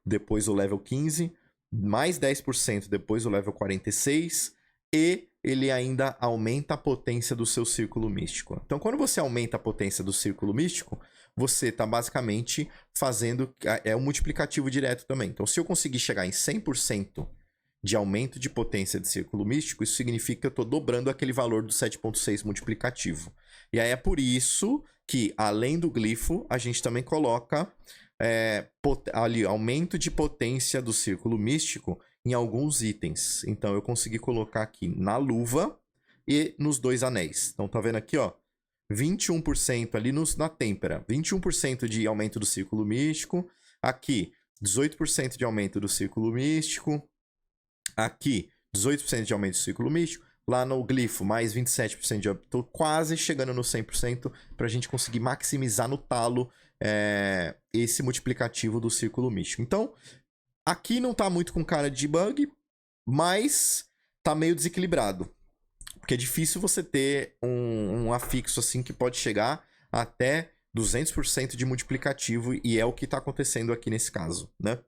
depois do level 15, mais 10% depois do level 46, e ele ainda aumenta a potência do seu círculo místico. Então quando você aumenta a potência do círculo místico, você está basicamente fazendo... É um multiplicativo direto também. Então se eu conseguir chegar em 100% de aumento de potência de círculo místico, isso significa que eu estou dobrando aquele valor do 7,6 multiplicativo. E aí é por isso que, além do glifo, a gente também coloca ali aumento de potência do círculo místico, em alguns itens. Então, eu consegui colocar aqui na luva e nos 2 anéis. Então, tá vendo aqui, ó? 21% ali na têmpera. 21% de aumento do círculo místico. Aqui, 18% de aumento do círculo místico. Aqui, 18% de aumento do círculo místico. Lá no glifo, mais 27% de aumento. Tô quase chegando no 100% pra gente conseguir maximizar no talo esse multiplicativo do círculo místico. Então, aqui não tá muito com cara de bug, mas tá meio desequilibrado. Porque é difícil você ter um afixo assim que pode chegar até 200% de multiplicativo, e é o que tá acontecendo aqui nesse caso, né?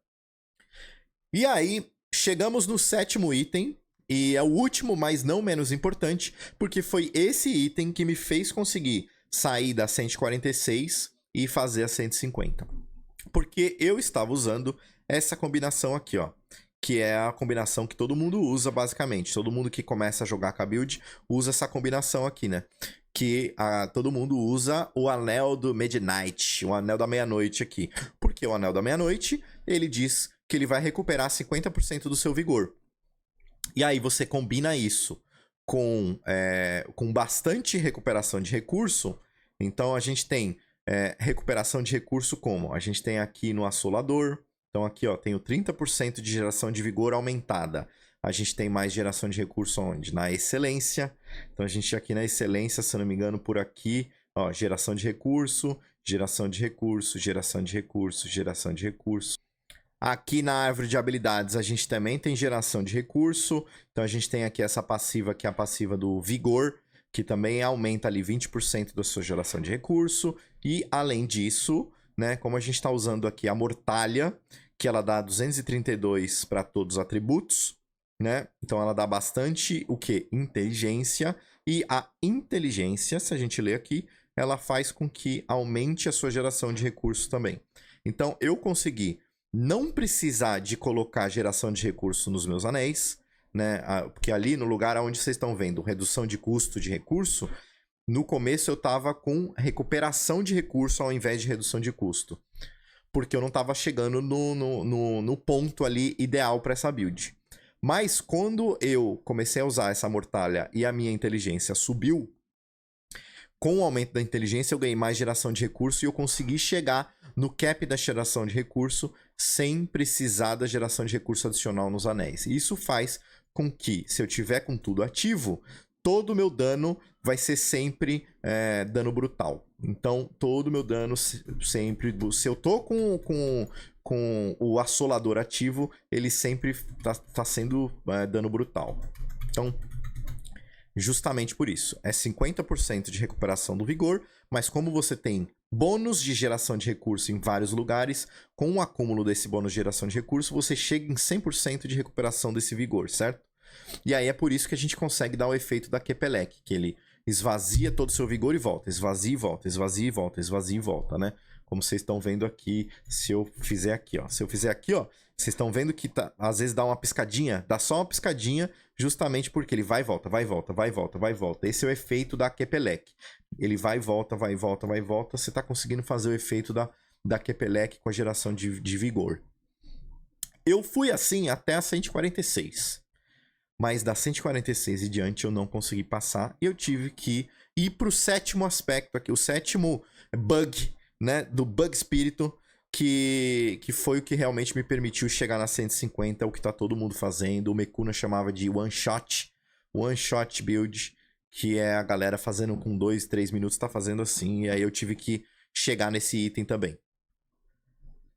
E aí, chegamos no 7º item, e é o último, mas não menos importante, porque foi esse item que me fez conseguir sair da 146 e fazer a 150. Porque eu estava usando essa combinação aqui, ó. Que é a combinação que todo mundo usa, basicamente. Todo mundo que começa a jogar com a build usa essa combinação aqui, né? Que todo mundo usa o Anel do Midnight, o Anel da Meia-Noite aqui. Porque o Anel da Meia-Noite, ele diz que ele vai recuperar 50% do seu vigor. E aí você combina isso com bastante recuperação de recurso. Então a gente tem recuperação de recurso como? A gente tem aqui no Assolador. Então aqui, ó, tenho 30% de geração de vigor aumentada. A gente tem mais geração de recurso onde? Na excelência. Então a gente aqui na excelência, se eu não me engano, por aqui, ó, geração de recurso, geração de recurso, geração de recurso, geração de recurso. Aqui na árvore de habilidades a gente também tem geração de recurso. Então a gente tem aqui essa passiva, que é a passiva do vigor, que também aumenta ali 20% da sua geração de recurso. E além disso, né, como a gente está usando aqui a mortalha, que ela dá 232 para todos os atributos, né? Então ela dá bastante o quê? Inteligência. E a inteligência, se a gente ler aqui, ela faz com que aumente a sua geração de recursos também. Então eu consegui não precisar de colocar geração de recurso nos meus anéis, né? Porque ali no lugar onde vocês estão vendo redução de custo de recurso, no começo eu estava com recuperação de recurso ao invés de redução de custo. Porque eu não estava chegando no ponto ali ideal para essa build. Mas quando eu comecei a usar essa mortalha e a minha inteligência subiu, com o aumento da inteligência eu ganhei mais geração de recurso e eu consegui chegar no cap da geração de recurso sem precisar da geração de recurso adicional nos anéis. E isso faz com que, se eu tiver com tudo ativo, todo o meu dano vai ser sempre dano brutal. Então, todo o meu dano sempre... Se eu tô com o assolador ativo, ele sempre tá sendo dano brutal. Então, justamente por isso. É 50% de recuperação do vigor, mas como você tem bônus de geração de recurso em vários lugares, com o acúmulo desse bônus de geração de recurso, você chega em 100% de recuperação desse vigor, certo? E aí é por isso que a gente consegue dar o efeito da Kepelek, que ele esvazia todo o seu vigor e volta, esvazia e volta, esvazia e volta, esvazia e volta, né? Como vocês estão vendo aqui, se eu fizer aqui, ó. Se eu fizer aqui, ó, vocês estão vendo que às vezes dá uma piscadinha, dá só uma piscadinha, justamente porque ele vai e volta, vai e volta, vai e volta, vai e volta. Esse é o efeito da Kepelek. Ele vai e volta, vai e volta, vai e volta. Você está conseguindo fazer o efeito da Kepelek com a geração de vigor. Eu fui assim até a 146. Mas da 146 e diante eu não consegui passar. E eu tive que ir para o 7º aspecto aqui. O 7º bug, né? Do bug espírito. Que foi o que realmente me permitiu chegar na 150. O que tá todo mundo fazendo. O Mekuna chamava de one shot. One shot build. Que é a galera fazendo com 2, 3 minutos. Tá fazendo assim. E aí eu tive que chegar nesse item também.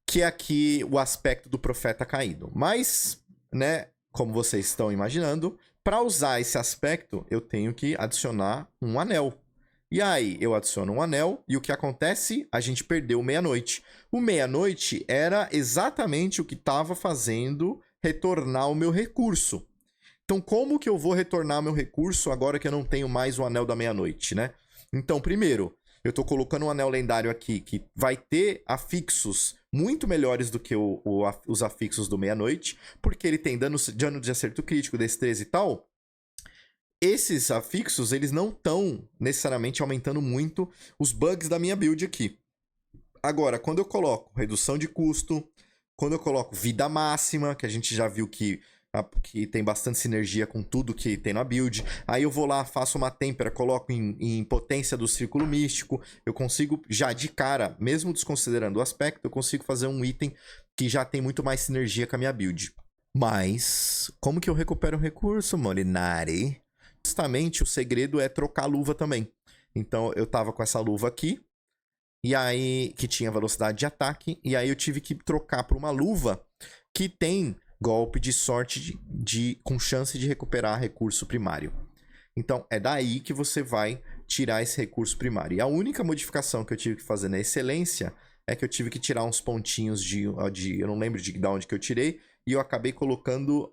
Que é aqui o aspecto do profeta caído. Mas, né? Como vocês estão imaginando, para usar esse aspecto, eu tenho que adicionar um anel. E aí, eu adiciono um anel, e o que acontece? A gente perdeu o meia-noite. O meia-noite era exatamente o que estava fazendo retornar o meu recurso. Então, como que eu vou retornar o meu recurso agora que eu não tenho mais o anel da meia-noite, né? Então, primeiro, eu estou colocando um anel lendário aqui que vai ter afixos muito melhores do que os afixos do meia-noite, porque ele tem dano de acerto crítico, destreza e tal. Esses afixos, eles não estão necessariamente aumentando muito os bugs da minha build aqui. Agora, quando eu coloco redução de custo, quando eu coloco vida máxima, que a gente já viu que que tem bastante sinergia com tudo que tem na build. Aí eu vou lá, faço uma têmpera, coloco em potência do círculo místico. Eu consigo, já de cara, mesmo desconsiderando o aspecto, eu consigo fazer um item que já tem muito mais sinergia com a minha build. Mas, como que eu recupero o recurso, Molinari? Justamente o segredo é trocar a luva também. Então eu tava com essa luva aqui, e aí que tinha velocidade de ataque, e aí eu tive que trocar por uma luva que tem golpe de sorte com chance de recuperar recurso primário. Então é daí que você vai tirar esse recurso primário. E a única modificação que eu tive que fazer na excelência é que eu tive que tirar uns pontinhos eu não lembro de onde que eu tirei, e eu acabei colocando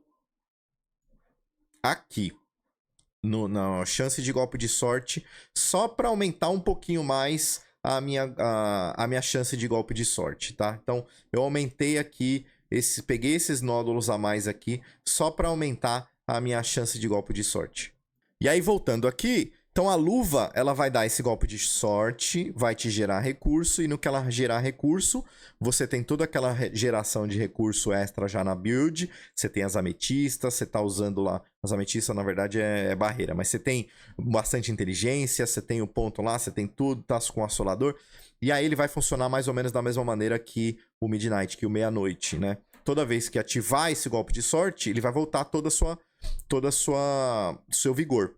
aqui. Na chance de golpe de sorte, só para aumentar um pouquinho mais a minha chance de golpe de sorte, tá? Então, eu aumentei aqui, peguei esses nódulos a mais aqui, só para aumentar a minha chance de golpe de sorte. E aí, voltando aqui, então a luva, ela vai dar esse golpe de sorte, vai te gerar recurso, e no que ela gerar recurso, você tem toda aquela geração de recurso extra já na build, você tem as ametistas, você tá usando lá, as ametistas na verdade é barreira, mas você tem bastante inteligência, você tem o ponto lá, você tem tudo, tá com o assolador, e aí ele vai funcionar mais ou menos da mesma maneira que o Midnight, que o Meia-Noite, né? Toda vez que ativar esse golpe de sorte, ele vai voltar todo seu vigor.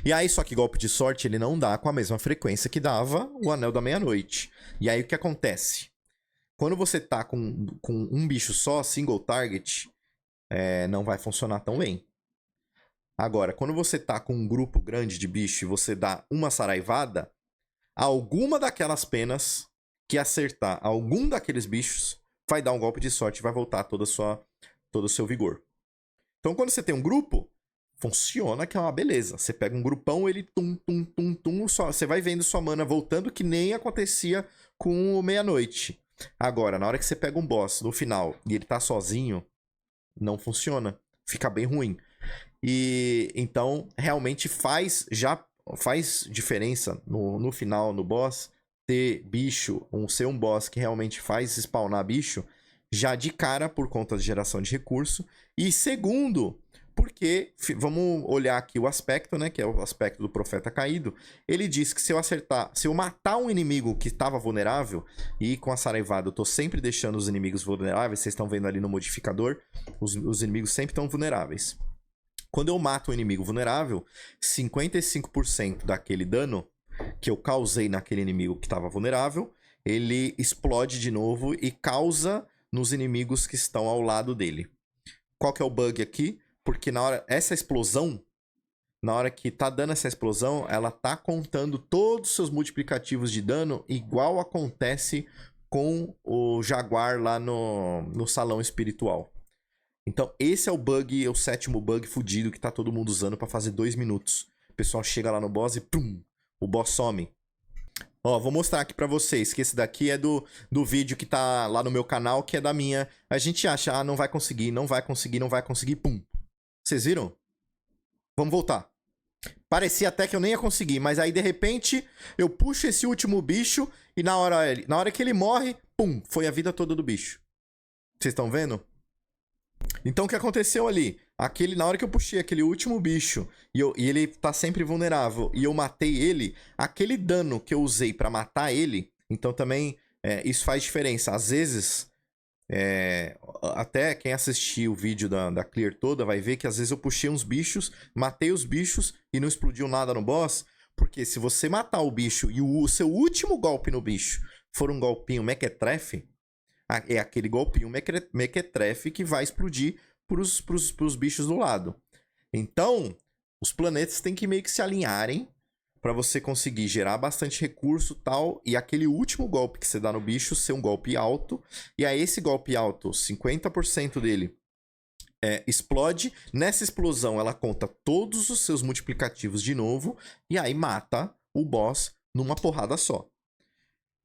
E aí, só que golpe de sorte ele não dá com a mesma frequência que dava o Anel da Meia-Noite. E aí, o que acontece? Quando você tá com um bicho só, single target, não vai funcionar tão bem. Agora, quando você tá com um grupo grande de bicho e você dá uma saraivada, alguma daquelas penas que acertar algum daqueles bichos vai dar um golpe de sorte e vai voltar todo o seu vigor. Então, quando você tem um grupo, funciona que é uma beleza. Você pega um grupão, ele você vai vendo sua mana voltando que nem acontecia com o Meia-Noite. Agora, na hora que você pega um boss no final e ele tá sozinho, não funciona. Fica bem ruim. E então, realmente faz diferença no final, no boss, ter bicho, ser um boss que realmente faz spawnar bicho, já de cara por conta de geração de recurso. E segundo, porque, vamos olhar aqui o aspecto, né, que é o aspecto do Profeta Caído. Ele diz que se eu matar um inimigo que estava vulnerável, e com a saraivada eu tô sempre deixando os inimigos vulneráveis, vocês estão vendo ali no modificador, os inimigos sempre estão vulneráveis. Quando eu mato um inimigo vulnerável, 55% daquele dano que eu causei naquele inimigo que estava vulnerável, ele explode de novo e causa nos inimigos que estão ao lado dele. Qual que é o bug aqui? Porque essa explosão, na hora que tá dando essa explosão, ela tá contando todos os seus multiplicativos de dano, igual acontece com o Jaguar lá no salão espiritual. Então esse é o bug, o sétimo bug fudido que tá todo mundo usando pra fazer 2 minutos. O pessoal chega lá no boss e pum, o boss some. Ó, vou mostrar aqui pra vocês que esse daqui é do vídeo que tá lá no meu canal, que é da minha. A gente acha, não vai conseguir, não vai conseguir, pum. Vocês viram? Vamos voltar. Parecia até que eu nem ia conseguir, mas aí de repente eu puxo esse último bicho e na hora que ele morre, pum, foi a vida toda do bicho. Vocês estão vendo? Então o que aconteceu ali? Na hora que eu puxei aquele último bicho e ele tá sempre vulnerável e eu matei ele, aquele dano que eu usei pra matar ele, então também isso faz diferença. Às vezes, até quem assistir o vídeo da Clear toda vai ver que às vezes eu puxei uns bichos, matei os bichos e não explodiu nada no boss, porque se você matar o bicho e o seu último golpe no bicho for um golpinho mequetrefe, é aquele golpinho mequetrefe que vai explodir pros bichos do lado. Então, os planetas têm que meio que se alinharem para você conseguir gerar bastante recurso e tal, e aquele último golpe que você dá no bicho ser um golpe alto, e aí esse golpe alto, 50% dele explode, nessa explosão ela conta todos os seus multiplicativos de novo, e aí mata o boss numa porrada só.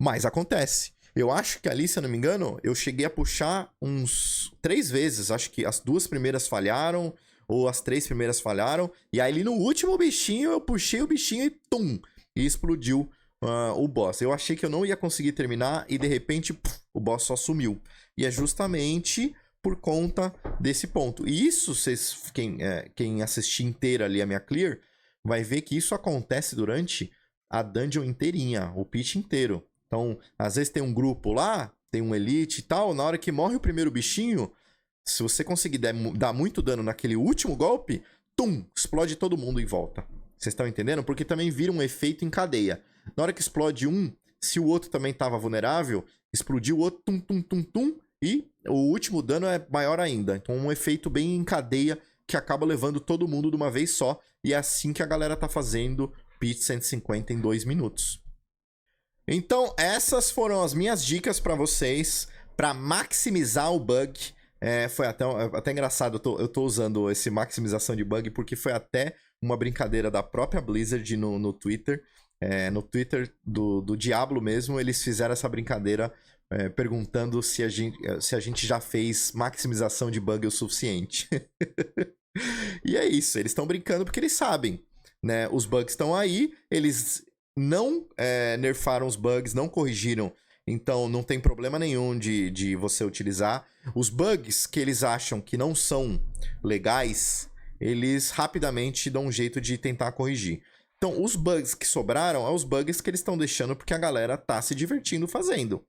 Mas acontece. Eu acho que ali, se eu não me engano, eu cheguei a puxar uns 3 vezes, acho que as 2 primeiras falharam, ou as 3 primeiras falharam, e aí ali no último bichinho, eu puxei o bichinho e tum, e explodiu o boss. Eu achei que eu não ia conseguir terminar, e de repente, o boss só sumiu. E é justamente por conta desse ponto. E isso, vocês, quem assistir inteira ali a minha clear, vai ver que isso acontece durante a dungeon inteirinha, o pitch inteiro. Então, às vezes tem um grupo lá, tem um elite e tal, na hora que morre o primeiro bichinho, se você conseguir dar muito dano naquele último golpe, tum, explode todo mundo em volta. Vocês estão entendendo? Porque também vira um efeito em cadeia. Na hora que explode um, se o outro também estava vulnerável, explodiu o outro, tum, tum, tum, tum, e o último dano é maior ainda. Então, um efeito bem em cadeia que acaba levando todo mundo de uma vez só. E é assim que a galera tá fazendo pitch 150 em 2 minutos. Então, essas foram as minhas dicas para vocês para maximizar o bug. Foi até engraçado, eu tô usando esse maximização de bug porque foi até uma brincadeira da própria Blizzard no Twitter. No Twitter do Diablo mesmo, eles fizeram essa brincadeira perguntando se a gente já fez maximização de bug o suficiente. E é isso, eles estão brincando porque eles sabem, né? Os bugs estão aí, eles não nerfaram os bugs, não corrigiram, então não tem problema nenhum de você utilizar. Os bugs que eles acham que não são legais, eles rapidamente dão um jeito de tentar corrigir. Então, os bugs que sobraram são os bugs que eles estão deixando porque a galera tá se divertindo fazendo.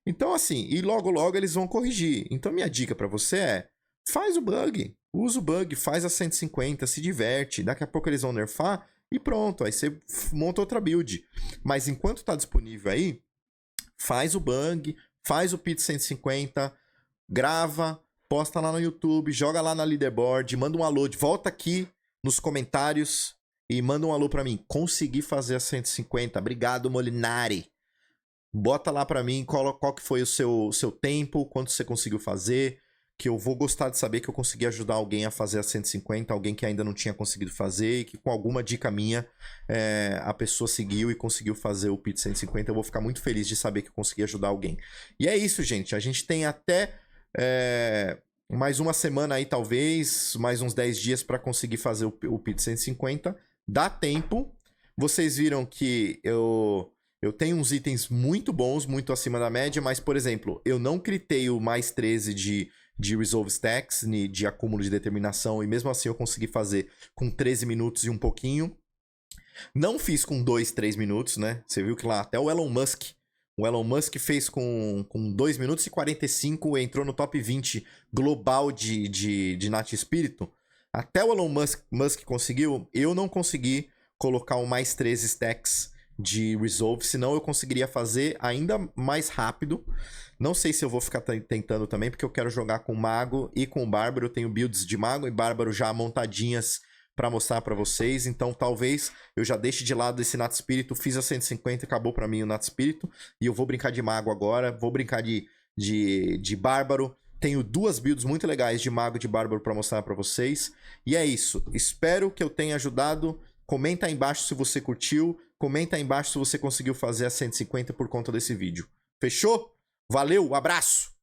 Então, assim, e logo logo eles vão corrigir. Então, minha dica pra você é, faz o bug, usa o bug, faz a 150, se diverte. Daqui a pouco eles vão nerfar e pronto, aí você monta outra build. Mas enquanto tá disponível aí, faz o bug, faz o pitch 150, grava, posta lá no YouTube, joga lá na leaderboard, manda um alô, volta aqui nos comentários e manda um alô pra mim. Consegui fazer a 150, obrigado Molinari. Bota lá pra mim qual que foi o seu tempo, quanto você conseguiu fazer, que eu vou gostar de saber que eu consegui ajudar alguém a fazer a 150, alguém que ainda não tinha conseguido fazer, e que com alguma dica minha a pessoa seguiu e conseguiu fazer o pitch 150. Eu vou ficar muito feliz de saber que eu consegui ajudar alguém. E é isso, gente. A gente tem até mais uma semana aí, talvez, mais uns 10 dias para conseguir fazer o pitch 150. Dá tempo. Vocês viram que eu tenho uns itens muito bons, muito acima da média, mas, por exemplo, eu não critei o mais 13 de Resolve Stacks, de acúmulo de determinação, e mesmo assim eu consegui fazer com 13 minutos e um pouquinho. Não fiz com 2, 3 minutos, né? Você viu que lá até o Elon Musk fez com 2 minutos e 45, entrou no top 20 global de Nat Espírito. Até o Elon Musk conseguiu, eu não consegui colocar o mais 13 stacks de Resolve, senão eu conseguiria fazer ainda mais rápido. Não sei se eu vou ficar tentando também, porque eu quero jogar com Mago e com Bárbaro. Eu tenho builds de Mago e Bárbaro já montadinhas para mostrar para vocês, então talvez eu já deixe de lado esse Nat Espírito. Fiz a 150, acabou para mim o Nat Espírito, e eu vou brincar de Mago agora, vou brincar de Bárbaro. Tenho 2 builds muito legais de Mago e de Bárbaro para mostrar para vocês. E é isso, espero que eu tenha ajudado. Comenta aí embaixo se você curtiu. Comenta aí embaixo se você conseguiu fazer a 150 por conta desse vídeo. Fechou? Valeu, abraço!